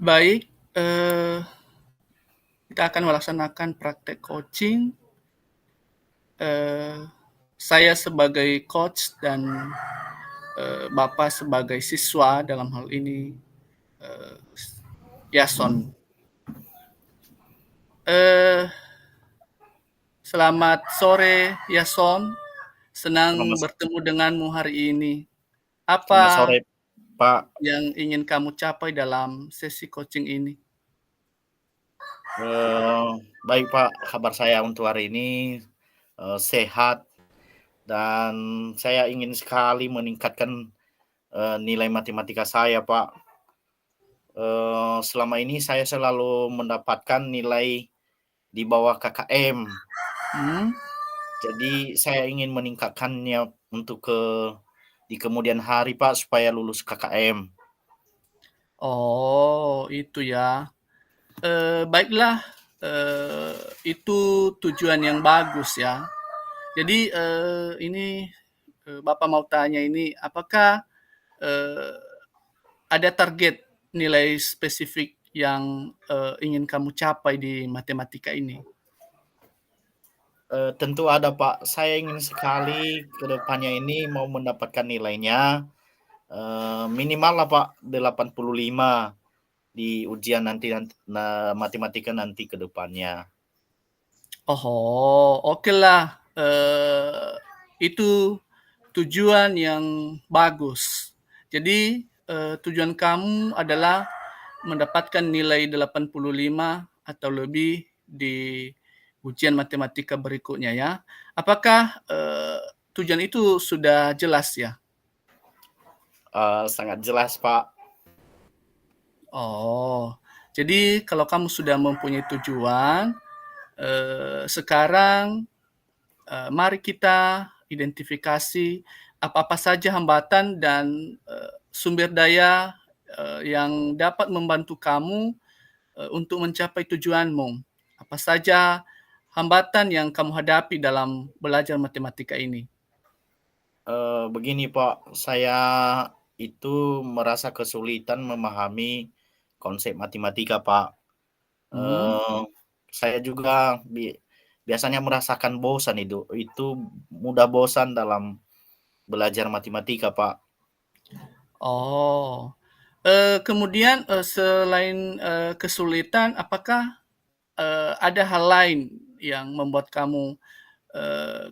Baik, kita akan melaksanakan praktek coaching. Saya sebagai coach dan Bapak sebagai siswa dalam hal ini Yason. Selamat sore Yason, senang Selamat, bertemu denganmu hari ini. selamat Apa sore, Pak. yang ingin kamu capai dalam sesi coaching ini? Baik, Pak. Kabar saya untuk hari ini sehat dan saya ingin sekali meningkatkan nilai matematika saya, Pak. Selama ini saya selalu mendapatkan nilai di bawah KKM. Jadi saya ingin meningkatkannya untuk di kemudian hari, Pak, supaya lulus KKM. Oh, itu ya. Baiklah, itu tujuan yang bagus ya. Jadi ini Bapak mau tanya ini, apakah ada target nilai spesifik yang ingin kamu capai di matematika ini? Tentu ada, Pak. Saya ingin sekali ke depannya ini mau mendapatkan nilainya minimal lah, Pak, 85 di ujian nanti matematika nanti ke depannya. Oh, oke lah. Itu tujuan yang bagus. Jadi tujuan kamu adalah mendapatkan nilai 85 atau lebih di ujian matematika berikutnya ya. Apakah tujuan itu sudah jelas ya? Sangat jelas, Pak. Oh, jadi kalau kamu sudah mempunyai tujuan, sekarang mari kita identifikasi apa-apa saja hambatan dan sumber daya yang dapat membantu kamu untuk mencapai tujuanmu. Apa saja hambatan yang kamu hadapi dalam belajar matematika ini? Begini, Pak, saya itu merasa kesulitan memahami konsep matematika, Pak. Saya juga biasanya merasakan bosan itu mudah bosan dalam belajar matematika, Pak. Oh, kemudian selain kesulitan, apakah ada hal lain yang membuat kamu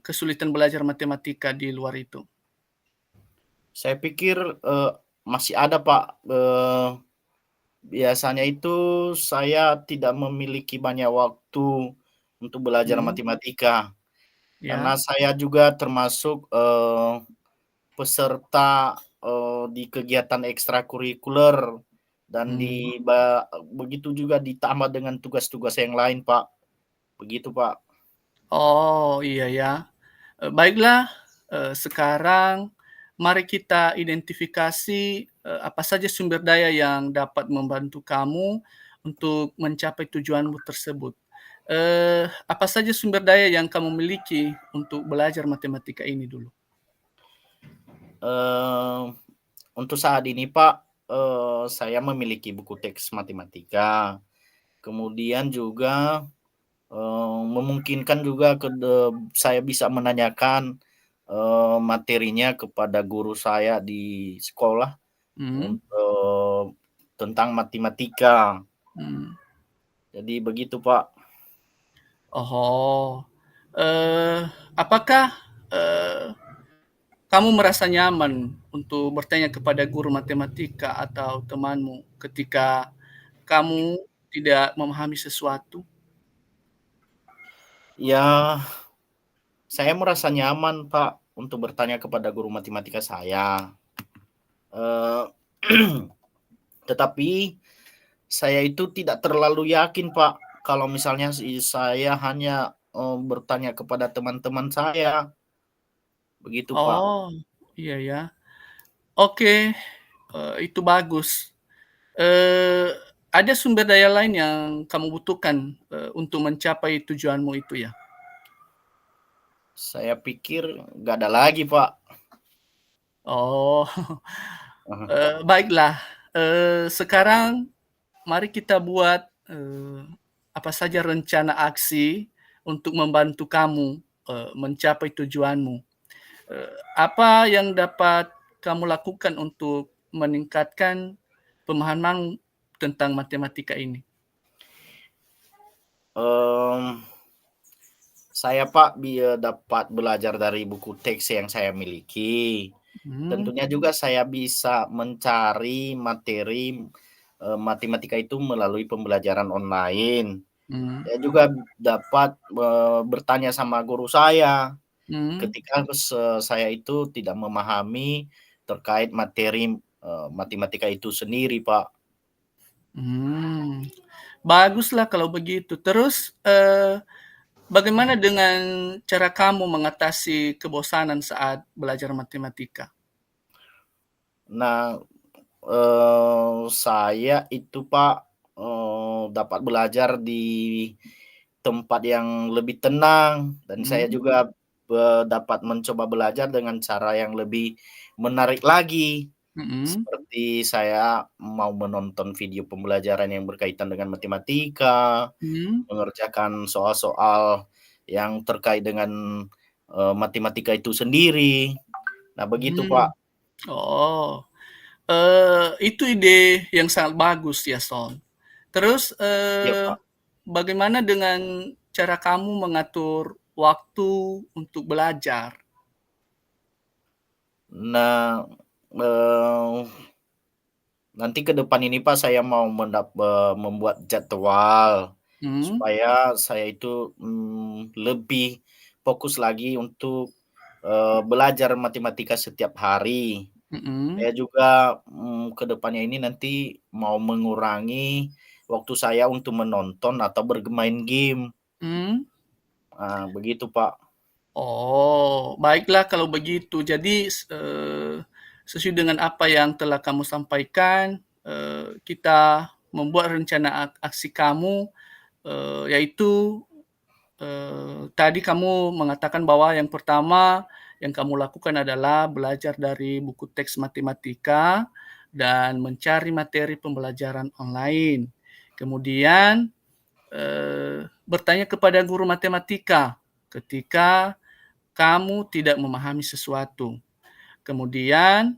kesulitan belajar matematika di luar itu? Saya pikir, masih ada, Pak, biasanya itu saya tidak memiliki banyak waktu untuk belajar Hmm, matematika, karena ya. saya juga termasuk, peserta, di kegiatan ekstrakurikuler dan Hmm. begitu juga ditambah dengan tugas-tugas yang lain, Pak, begitu, Pak. Oh, iya ya. Baiklah, sekarang mari kita identifikasi apa saja sumber daya yang dapat membantu kamu untuk mencapai tujuanmu tersebut. Apa saja sumber daya yang kamu miliki untuk belajar matematika ini dulu? Eee, untuk saat ini, Pak, saya memiliki buku teks matematika, kemudian juga memungkinkan juga saya bisa menanyakan, materinya kepada guru saya di sekolah Hmm. untuk tentang matematika. Hmm. Jadi begitu, Pak. Oh, apakah eh, kamu merasa nyaman untuk bertanya kepada guru matematika atau temanmu ketika kamu tidak memahami sesuatu? Ya, saya merasa nyaman, Pak, untuk bertanya kepada guru matematika saya. Eee, tetapi saya itu tidak terlalu yakin, Pak, kalau misalnya saya hanya, bertanya kepada teman-teman saya, begitu, Pak. Oh, iya ya. Oke, itu bagus. Eee, ada sumber daya lain yang kamu butuhkan, untuk mencapai tujuanmu itu ya? Saya pikir nggak ada lagi, Pak. Oh, baiklah, sekarang mari kita buat, apa saja rencana aksi untuk membantu kamu, mencapai tujuanmu. Apa yang dapat kamu lakukan untuk meningkatkan pemahaman tentang matematika ini? Mmm, saya Pak dapat belajar dari buku teks yang saya miliki. Mhm, Tentunya juga saya bisa mencari materi, matematika itu melalui pembelajaran online. mmm, Saya juga dapat, bertanya sama guru saya mhm, ketika saya itu tidak memahami terkait materi, matematika itu sendiri, Pak. mmm. Baguslah kalau begitu. Terus, bagaimana dengan cara kamu mengatasi kebosanan saat belajar matematika? Nah, saya itu Pak, dapat belajar di tempat yang lebih tenang dan saya Mhm, juga, dapat mencoba belajar dengan cara yang lebih menarik lagi. mhm, Seperti saya mau menonton video pembelajaran yang berkaitan dengan matematika, mhm, mengerjakan soal-soal yang terkait dengan, matematika itu sendiri. Nah begitu, mmm. Pak. Oh, itu ide yang sangat bagus ya, Son. Terus, Iya, Pak. bagaimana dengan cara kamu mengatur waktu untuk belajar? Nah, eee, nanti ke depan ini, Pak, saya mau membuat jadwal Mhm, supaya saya itu, lebih fokus lagi untuk, belajar matematika setiap hari. mhm, Saya juga, ke depannya ini nanti mau mengurangi waktu saya untuk menonton atau bermain game. mmm. Begitu, Pak. Oh, baiklah kalau begitu. Jadi, sesuai dengan apa yang telah kamu sampaikan, kita membuat rencana aksi kamu, yaitu, tadi kamu mengatakan bahwa yang pertama yang kamu lakukan adalah belajar dari buku teks matematika dan mencari materi pembelajaran online. Kemudian, bertanya kepada guru matematika ketika kamu tidak memahami sesuatu. Kemudian,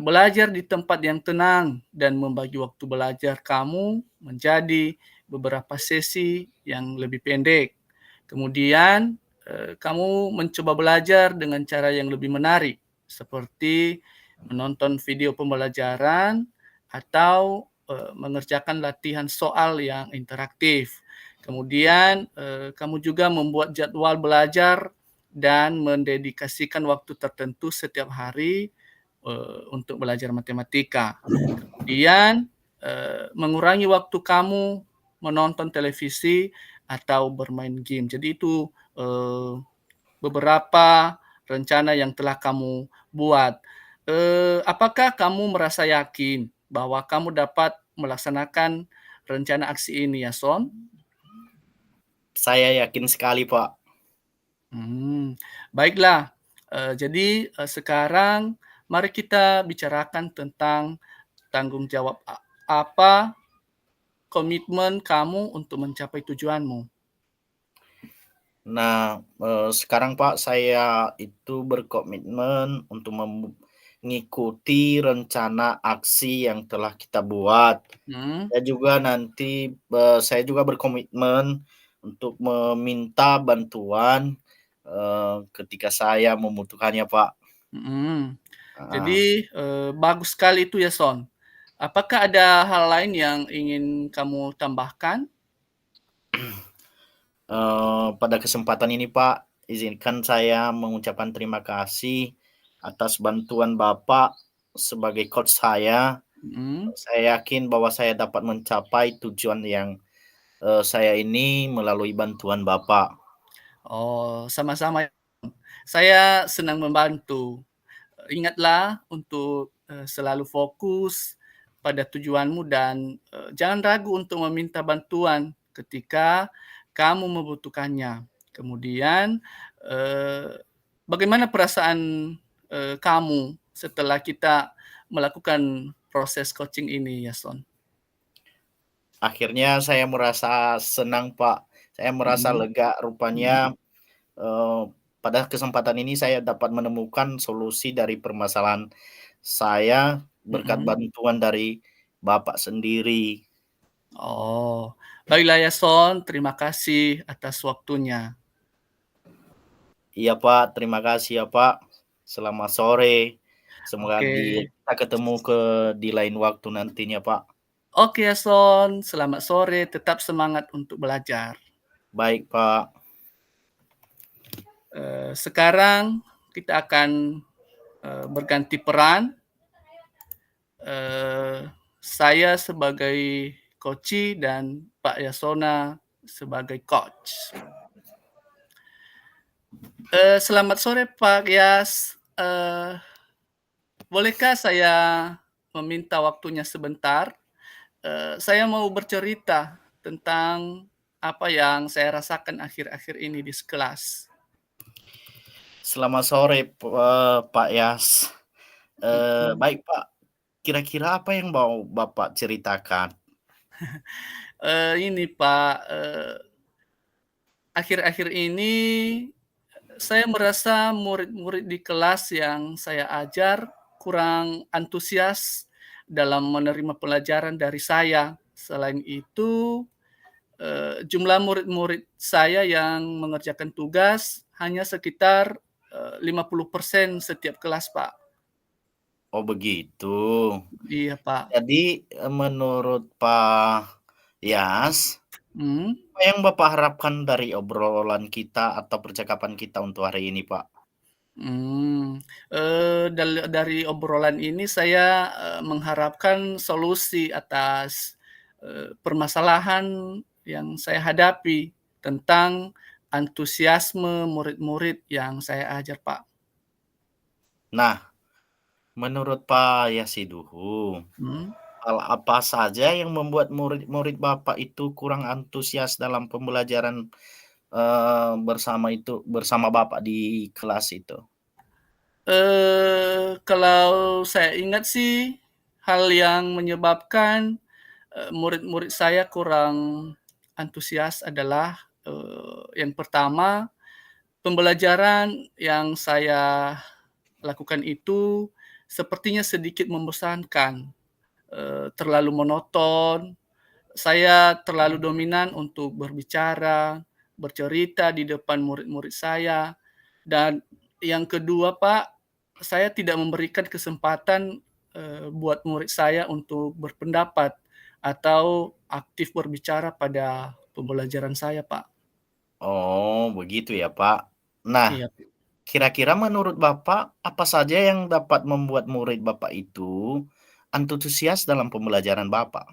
belajar di tempat yang tenang dan membagi waktu belajar kamu menjadi beberapa sesi yang lebih pendek. Kemudian, kamu mencoba belajar dengan cara yang lebih menarik, seperti menonton video pembelajaran atau, mengerjakan latihan soal yang interaktif. Kemudian, kamu juga membuat jadwal belajar dan mendedikasikan waktu tertentu setiap hari, untuk belajar matematika. Kemudian, mengurangi waktu kamu menonton televisi atau bermain game. Jadi itu, beberapa rencana yang telah kamu buat. Apakah kamu merasa yakin bahwa kamu dapat melaksanakan rencana aksi ini ya, Son? Saya yakin sekali, Pak. Hmm, baiklah, jadi, sekarang mari kita bicarakan tentang tanggung jawab apa komitmen kamu untuk mencapai tujuanmu. Nah, sekarang Pak, saya itu berkomitmen untuk mengikuti rencana aksi yang telah kita buat. Mhm, Dan juga nanti, saya juga berkomitmen untuk meminta bantuan, ketika saya membutuhkannya, Pak. mhm. Heeh. Jadi, bagus sekali itu ya, Son. Apakah ada hal lain yang ingin kamu tambahkan? Pada kesempatan ini, Pak, izinkan saya mengucapkan terima kasih atas bantuan Bapak sebagai coach saya. Mhm. Saya yakin bahwa saya dapat mencapai tujuan yang, saya ini melalui bantuan Bapak. Oh, sama-sama ya. Saya senang membantu. Ingatlah untuk, selalu fokus pada tujuanmu dan, jangan ragu untuk meminta bantuan ketika kamu membutuhkannya. Kemudian, eee, bagaimana perasaan, kamu setelah kita melakukan proses coaching ini ya, Son? akhirnya saya merasa senang, Pak. Saya merasa Mhm, lega mhm. rupanya, eee, pada kesempatan ini saya dapat menemukan solusi dari permasalahan saya berkat Mhm. bantuan dari Bapak sendiri. Oh, baiklah ya Son, terima kasih atas waktunya. Iya, Pak, terima kasih ya, Pak. Selamat sore. Semoga Oke. kita ketemu di lain waktu nantinya, Pak. Oke ya Son, selamat sore, tetap semangat untuk belajar. Baik, Pak. Sekarang kita akan, berganti peran, eee, saya sebagai coach dan Pak Yasona sebagai coach. Selamat sore Pak Yas, bolehkah saya meminta waktunya sebentar? Saya mau bercerita tentang apa yang saya rasakan akhir-akhir ini di kelas. Selamat sore, Pak Yas. Mhm. Baik, Pak. Kira-kira apa yang mau Bapak ceritakan? Ini Pak, akhir-akhir ini saya merasa murid-murid di kelas yang saya ajar kurang antusias dalam menerima pelajaran dari saya. Selain itu, jumlah murid-murid saya yang mengerjakan tugas hanya sekitar, 50% setiap kelas, Pak. Oh, begitu. Iya, Pak. Jadi, menurut Pak Yas, Mhm. apa yang Bapak harapkan dari obrolan kita atau percakapan kita untuk hari ini, Pak? Dari obrolan ini saya, mengharapkan solusi atas, permasalahan yang saya hadapi tentang antusiasme murid-murid yang saya ajar, Pak. Nah, menurut Pak Yasiduhu, Mhm, hal apa saja yang membuat murid-murid Bapak itu kurang antusias dalam pembelajaran, bersama Bapak di kelas itu? kalau saya ingat sih hal yang menyebabkan, murid-murid saya kurang antusias adalah, yang pertama, pembelajaran yang saya lakukan itu sepertinya sedikit membosankan, terlalu monoton, saya terlalu dominan untuk berbicara, bercerita di depan murid-murid saya, dan yang kedua, Pak, saya tidak memberikan kesempatan, buat murid saya untuk berpendapat atau aktif berbicara pada pembelajaran saya, Pak. Oh, begitu ya, Pak. Nah, Iya. kira-kira menurut Bapak, apa saja yang dapat membuat murid Bapak itu antusias dalam pembelajaran Bapak?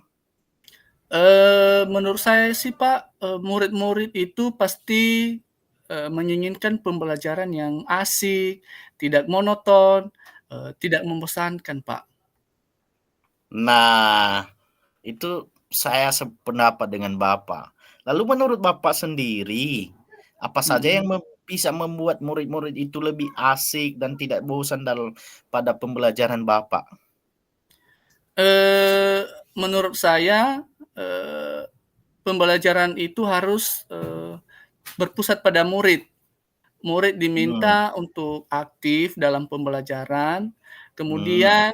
Menurut saya sih, Pak, murid-murid itu pasti, menginginkan pembelajaran yang asik, tidak monoton, tidak membosankan, Pak. Nah, itu saya sependapat dengan Bapak. Lalu menurut Bapak sendiri, apa saja yang Mhm. bisa membuat murid-murid itu lebih asik dan tidak bosan pada pembelajaran Bapak? Eee, Menurut saya, eee, pembelajaran itu harus, berpusat pada murid. Murid Mmm, diminta untuk aktif dalam pembelajaran, mmm, kemudian,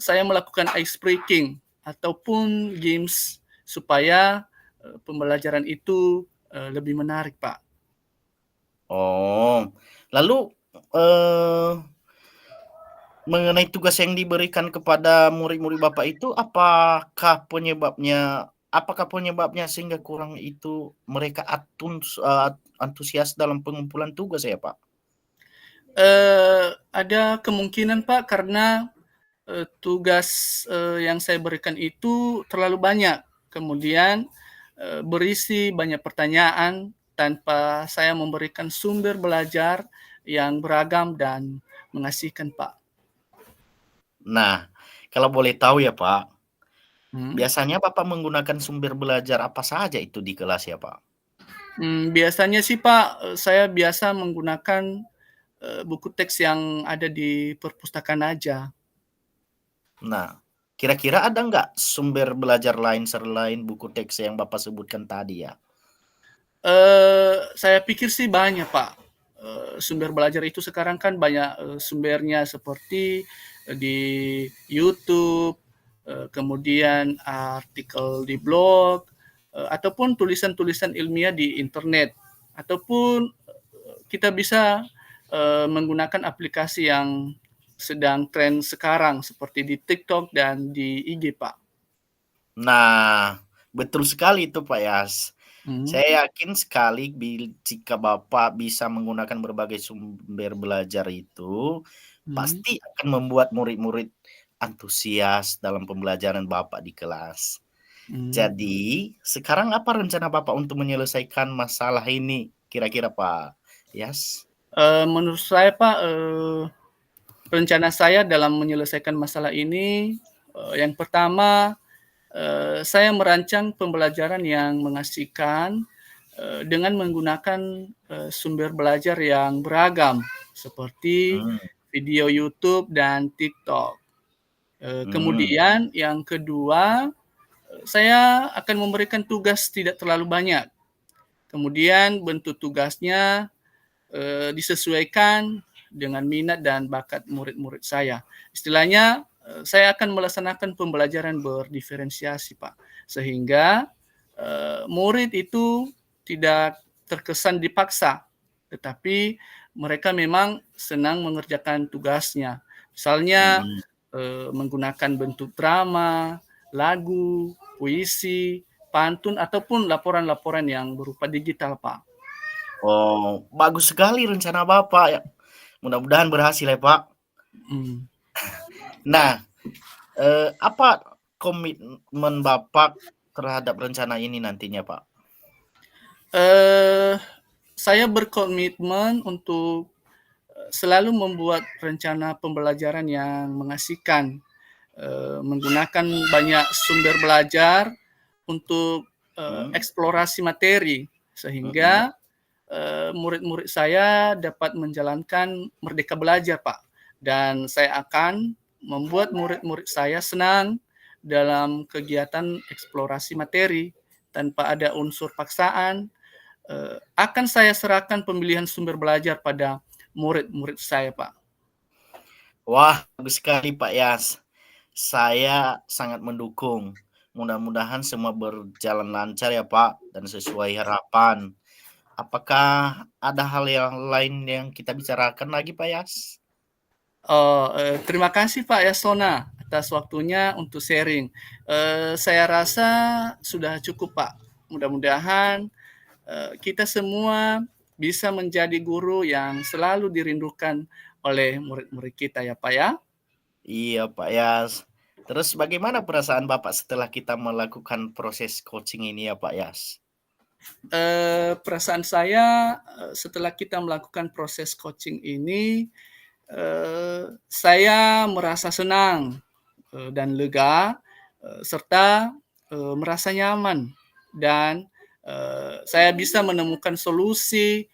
saya melakukan ice breaking ataupun games supaya, pembelajaran itu, lebih menarik, Pak. oh. Lalu, eee, mengenai tugas yang diberikan kepada murid-murid Bapak itu, apakah penyebabnya sehingga kurang itu mereka antusias dalam pengumpulan tugas ya, Pak? Ada kemungkinan, Pak, karena, tugas, yang saya berikan itu terlalu banyak, kemudian, berisi banyak pertanyaan tanpa saya memberikan sumber belajar yang beragam dan mengasihkan, Pak. Nah, kalau boleh tahu ya, Pak, Mhm. biasanya Bapak menggunakan sumber belajar apa saja itu di kelas ya, Pak? Biasanya sih, Pak, saya biasa menggunakan, buku teks yang ada di perpustakaan aja. Nah, Kira-kira ada nggak sumber belajar lain selain buku teks yang Bapak sebutkan tadi ya? Saya pikir sih banyak, Pak. Sumber belajar itu sekarang kan banyak, sumbernya seperti, di YouTube, kemudian artikel di blog, ataupun tulisan-tulisan ilmiah di internet, ataupun, kita bisa, menggunakan aplikasi yang sedang tren sekarang seperti di TikTok dan di IG, Pak. Nah, betul sekali itu Pak Yas. Mhm, Saya yakin sekali jika Bapak bisa menggunakan berbagai sumber belajar itu, mhm, pasti akan membuat murid-murid antusias dalam pembelajaran Bapak di kelas. mhm. Jadi, sekarang apa rencana Bapak untuk menyelesaikan masalah ini kira-kira Pak Yas? Menurut saya, Pak, rencana saya dalam menyelesaikan masalah ini, yang pertama, saya merancang pembelajaran yang mengasihkan, dengan menggunakan, sumber belajar yang beragam seperti Mmm, video YouTube dan TikTok. mmm, Kemudian yang kedua, saya akan memberikan tugas tidak terlalu banyak. Kemudian bentuk tugasnya disesuaikan dengan minat dan bakat murid-murid saya. Istilahnya, saya akan melaksanakan pembelajaran berdiferensiasi, Pak. Sehingga, murid itu tidak terkesan dipaksa, tetapi mereka memang senang mengerjakan tugasnya. Misalnya, mhm. menggunakan bentuk drama, lagu, puisi, pantun, ataupun laporan-laporan yang berupa digital, Pak. Oh, bagus sekali rencana Bapak ya. Mudah-mudahan berhasil ya, Pak. Mhm. Nah, apa komitmen Bapak terhadap rencana ini nantinya, Pak? Eee, saya berkomitmen untuk, selalu membuat rencana pembelajaran yang mengasihkan, menggunakan banyak sumber belajar untuk, Mhm, eksplorasi materi, mhm. sehingga, murid-murid saya dapat menjalankan merdeka belajar, Pak. Dan saya akan membuat murid-murid saya senang dalam kegiatan eksplorasi materi, tanpa ada unsur paksaan. Akan saya serahkan pemilihan sumber belajar pada murid-murid saya, Pak. Wah, bagus sekali, Pak Yas. Saya sangat mendukung. Mudah-mudahan semua berjalan lancar ya, Pak, dan sesuai harapan. Apakah ada hal yang lain yang kita bicarakan lagi, Pak Yas? Oh, terima kasih Pak Yasona atas waktunya untuk sharing. Saya rasa sudah cukup Pak. Mudah-mudahan, kita semua bisa menjadi guru yang selalu dirindukan oleh murid-murid kita ya Pak ya. Iya, Pak Yas. Terus bagaimana perasaan Bapak setelah kita melakukan proses coaching ini ya, Pak Yas? Perasaan saya, setelah kita melakukan proses coaching ini, saya merasa senang, dan lega, serta, merasa nyaman dan, saya bisa menemukan solusi,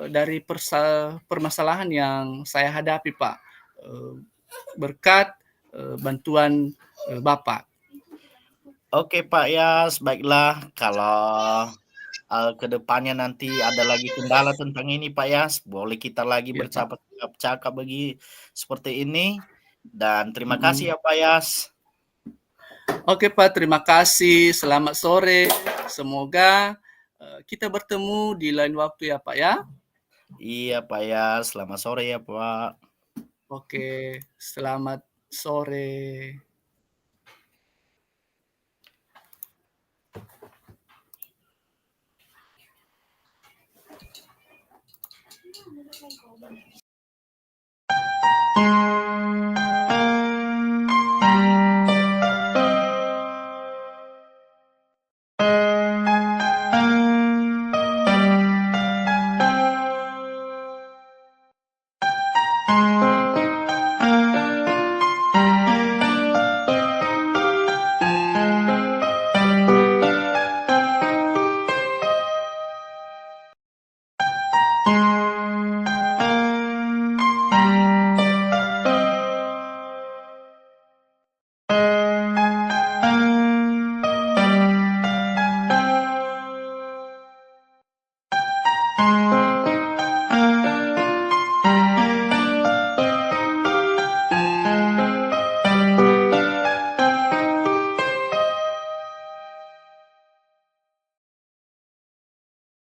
dari permasalahan yang saya hadapi, Pak, eee, berkat, bantuan, Bapak. Oke, Pak Yas, baiklah kalau, ke depannya nanti ada lagi kendala tentang ini, Pak Yas, boleh kita lagi Iya, Pak. bercakap-cakap seperti ini, dan terima kasih Mhm. ya, Pak Yas. Oke, Pak, terima kasih. Selamat sore. Semoga, kita bertemu di lain waktu ya, Pak, ya. Iya, Pak Yas, selamat sore ya, Pak. Oke, selamat sore.